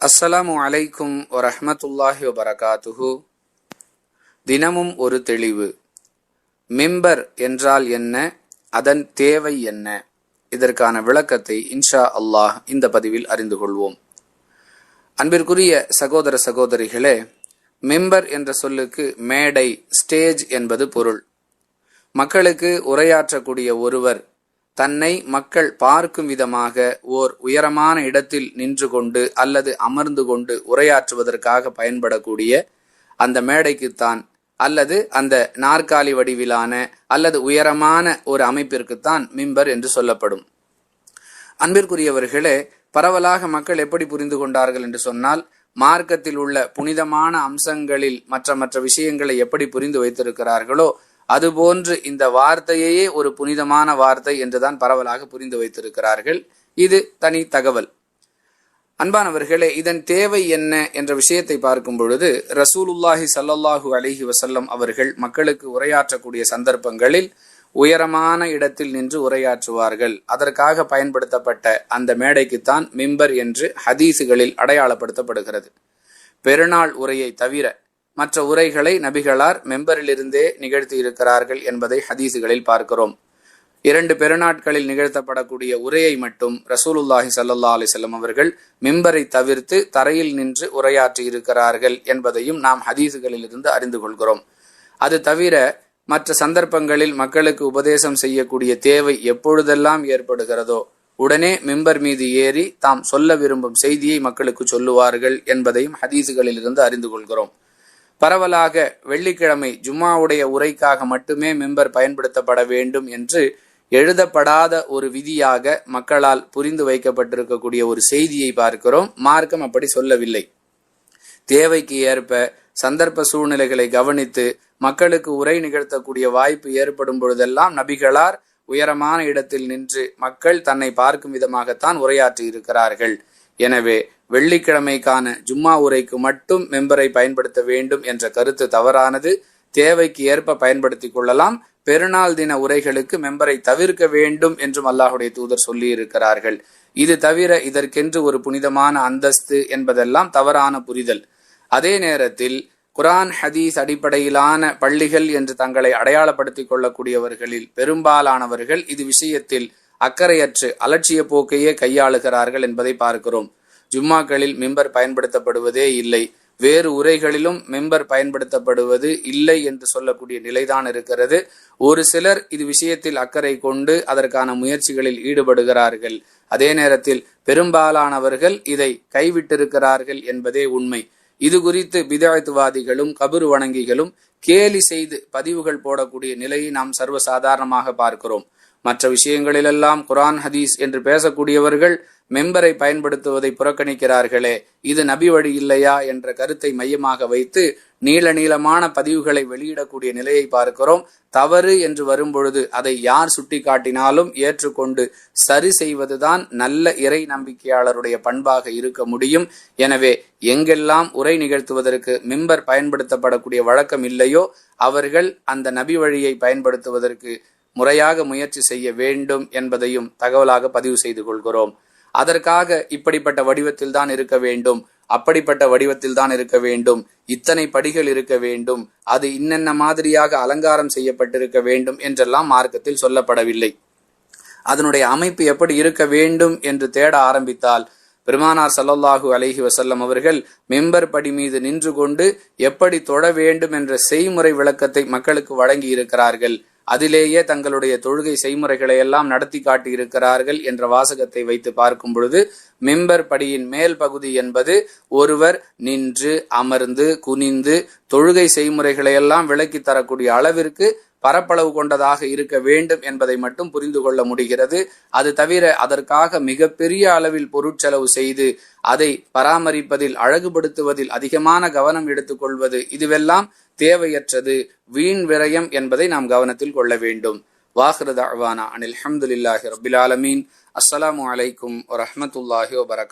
அஸ்ஸலாமு அலைக்கும் வரஹ்மத்துல்லாஹி வபரகாத்துஹு. தினமும் ஒரு தெளிவு. மிம்பர் என்றால் என்ன, அதன் தேவை என்ன? இதற்கான விளக்கத்தை இன்ஷா அல்லாஹ் இந்த பதிவில் அறிந்து கொள்வோம். அன்பிற்குரிய சகோதர சகோதரிகளே, மிம்பர் என்ற சொல்லுக்கு மேடை, ஸ்டேஜ் என்பது பொருள். மக்களுக்கு உரையாற்றக்கூடிய ஒருவர் தன்னை மக்கள் பார்க்கும் விதமாக ஓர் உயரமான இடத்தில் நின்று கொண்டு அல்லது அமர்ந்து கொண்டு உரையாற்றுவதற்காக பயன்படக்கூடிய அந்த மேடைக்குத்தான் அல்லது அந்த நாற்காலி வடிவிலான அல்லது உயரமான ஒரு அமைப்பிற்குத்தான் மிம்பர் என்று சொல்லப்படும். அன்பிற்குரியவர்களே, பரவலாக மக்கள் எப்படி புரிந்து கொண்டார்கள் என்று சொன்னால், மார்க்கத்தில் உள்ள புனிதமான அம்சங்களில் மற்ற விஷயங்களை எப்படி புரிந்து வைத்திருக்கிறார்களோ அதுபோன்று இந்த வார்த்தையே ஒரு புனிதமான வார்த்தை என்றுதான் பரவலாக புரிந்து வைத்திருக்கிறார்கள். இது தனி தகவல். அன்பானவர்களே, இதன் தேவை என்ன என்ற விஷயத்தை பார்க்கும் பொழுது ரசூலுல்லாஹி ஸல்லல்லாஹு அலைஹி வஸல்லம் அவர்கள் மக்களுக்கு உரையாற்றக்கூடிய சந்தர்ப்பங்களில் உயரமான இடத்தில் நின்று உரையாற்றுவார்கள். அதற்காக பயன்படுத்தப்பட்ட அந்த மேடைக்குத்தான் மிம்பர் என்று ஹதீசுகளில் அடையாளப்படுத்தப்படுகிறது. பெருநாள் உரையை தவிர மற்ற உரைகளை நபிகளார் மெம்பரிலிருந்தே நிகழ்த்தி இருக்கிறார்கள் என்பதை ஹதீசுகளில் பார்க்கிறோம். 2 பெருநாட்களில் நிகழ்த்தப்படக்கூடிய உரையை மட்டும் ரசூலுல்லாஹி ஸல்லல்லாஹு அலைஹி வஸல்லம் அவர்கள் மிம்பரை தவிர்த்து தரையில் நின்று உரையாற்றி இருக்கிறார்கள் என்பதையும் நாம் ஹதீசுகளில் இருந்து அறிந்து கொள்கிறோம். அது தவிர மற்ற சந்தர்ப்பங்களில் மக்களுக்கு உபதேசம் செய்யக்கூடிய தேவை எப்பொழுதெல்லாம் ஏற்படுகிறதோ உடனே மிம்பர் மீது ஏறி தாம் சொல்ல விரும்பும் செய்தியை மக்களுக்கு சொல்லுவார்கள் என்பதையும் ஹதீசுகளில் இருந்து அறிந்து கொள்கிறோம். பரவலாக வெள்ளிக்கிழமை ஜும்மாவுடைய உரைக்காக மட்டுமே மிம்பர் பயன்படுத்தப்பட வேண்டும் என்று எழுதப்படாத ஒரு விதியாக மக்களால் புரிந்து வைக்கப்பட்டிருக்கக்கூடிய ஒரு செய்தியை பார்க்கிறோம். மார்க்கம் அப்படி சொல்லவில்லை. தேவைக்கு ஏற்ப சந்தர்ப்ப சூழ்நிலைகளை கவனித்து மக்களுக்கு உரை நிகழ்த்தக்கூடிய வாய்ப்பு ஏற்படும் பொழுதெல்லாம் நபிகளார் உயரமான இடத்தில் நின்று மக்கள் தன்னை பார்க்கும் விதமாகத்தான் உரையாற்றி இருக்கிறார்கள். எனவே வெள்ளிக்கிழமைக்கான ஜும்மா உரைக்கு மட்டும் மெம்பரை பயன்படுத்த வேண்டும் என்ற கருத்து தவறானது. தேவைக்கு ஏற்ப பயன்படுத்திக் கொள்ளலாம். பெருநாள் தின உரைகளுக்கு மெம்பரை தவிர்க்க வேண்டும் என்றும் அல்லாஹுடைய தூதர் சொல்லி இருக்கிறார்கள். இது தவிர இதற்கென்று ஒரு புனிதமான அந்தஸ்து என்பதெல்லாம் தவறான புரிதல். அதே நேரத்தில் குர்ஆன் ஹதீஸ் அடிப்படையிலான பள்ளிகள் என்று தங்களை அடையாளப்படுத்திக் கொள்ளக்கூடியவர்களில் பெரும்பாலானவர்கள் இது விஷயத்தில் அக்கறையற்று அலட்சிய போக்கையே கையாளுகிறார்கள் என்பதை பார்க்கிறோம். ஜும்மாக்களில் மிம்பர் பயன்படுத்தப்படுவதே இல்லை, வேறு உரைகளிலும் மிம்பர் பயன்படுத்தப்படுவது இல்லை என்று சொல்லக்கூடிய நிலைதான் இருக்கிறது. ஒரு சிலர் இது விஷயத்தில் அக்கறை கொண்டு அதற்கான முயற்சிகளில் ஈடுபடுகிறார்கள். அதே நேரத்தில் பெரும்பாலானவர்கள் இதை கைவிட்டிருக்கிறார்கள் என்பதே உண்மை. இது குறித்து பிதஅத்வாதிகளும் கபர் வணங்கிகளும் கேலி செய்து பதிவுகள் போடக்கூடிய நிலையை நாம் சர்வசாதாரணமாக பார்க்கிறோம். மற்ற விஷயங்களிலெல்லாம் குர்ஆன் ஹதீஸ் என்று பேசக்கூடியவர்கள் மெம்பரை பயன்படுத்துவதை புறக்கணிக்கிறார்களே, இது நபி வழி இல்லையா என்ற கருத்தை மையமாக வைத்து நீளமான பதிவுகளை வெளியிடக்கூடிய நிலையை பார்க்கிறோம். தவறு என்று வரும்பொழுது அதை யார் சுட்டி காட்டினாலும் ஏற்றுக்கொண்டு சரி செய்வதுதான் நல்ல இறை நம்பிக்கையாளருடைய பண்பாக இருக்க முடியும். எனவே எங்கெல்லாம் உரை நிகழ்த்துவதற்கு மிம்பர் பயன்படுத்தப்படக்கூடிய வழக்கம் இல்லையோ அவர்கள் அந்த நபி வழியை பயன்படுத்துவதற்கு முறையாக முயற்சி செய்ய வேண்டும் என்பதையும் தகவலாக பதிவு செய்து கொள்கிறோம். அதற்காக இப்படிப்பட்ட வடிவத்தில் தான் இருக்க வேண்டும், அப்படிப்பட்ட வடிவத்தில் தான் இருக்க வேண்டும், இத்தனை படிகள் இருக்க வேண்டும், அது இன்னென்ன மாதிரியாக அலங்காரம் செய்யப்பட்டிருக்க வேண்டும் என்றெல்லாம் மார்க்கத்தில் சொல்லப்படவில்லை. அதனுடைய அமைப்பு எப்படி இருக்க வேண்டும் என்று தேட ஆரம்பித்தால் பெருமானார் ஸல்லல்லாஹு அலைஹி வஸல்லம் அவர்கள் மிம்பர் படி மீது நின்று கொண்டு எப்படி தொழ வேண்டும் என்ற செய்முறை விளக்கத்தை மக்களுக்கு வழங்கி இருக்கிறார்கள். அதிலேயே தங்களுடைய தொழுகை செய்முறைகளை எல்லாம் நடத்தி காட்டி இருக்கிறார்கள் என்ற வாசகத்தை வைத்து பார்க்கும் பொழுது மிம்பர் படியின் மேல் பகுதி என்பது ஒருவர் நின்று அமர்ந்து குனிந்து தொழுகை செய்முறைகளை எல்லாம் விளக்கி தரக்கூடிய அளவிற்கு பரப்பளவு கொண்டதாக இருக்க வேண்டும் என்பதை மட்டும் புரிந்து கொள்ள முடிகிறது. அது தவிர அதற்காக மிகப்பெரிய அளவில் பொருட்செலவு செய்து அதை பராமரிப்பதில் அழகுபடுத்துவதில் அதிகமான கவனம் எடுத்துக்கொள்வது இதுவெல்லாம் தேவையற்றது, வீண் விரயம் என்பதை நாம் கவனத்தில் கொள்ள வேண்டும். வாஹிரு தஅவானா அனில் ஹம்துலில்லாஹி ரப்பில் ஆலமீன். அஸ்ஸலாமு அலைக்கும் வரஹ்மத்துல்லாஹி வபரகாத்துஹு.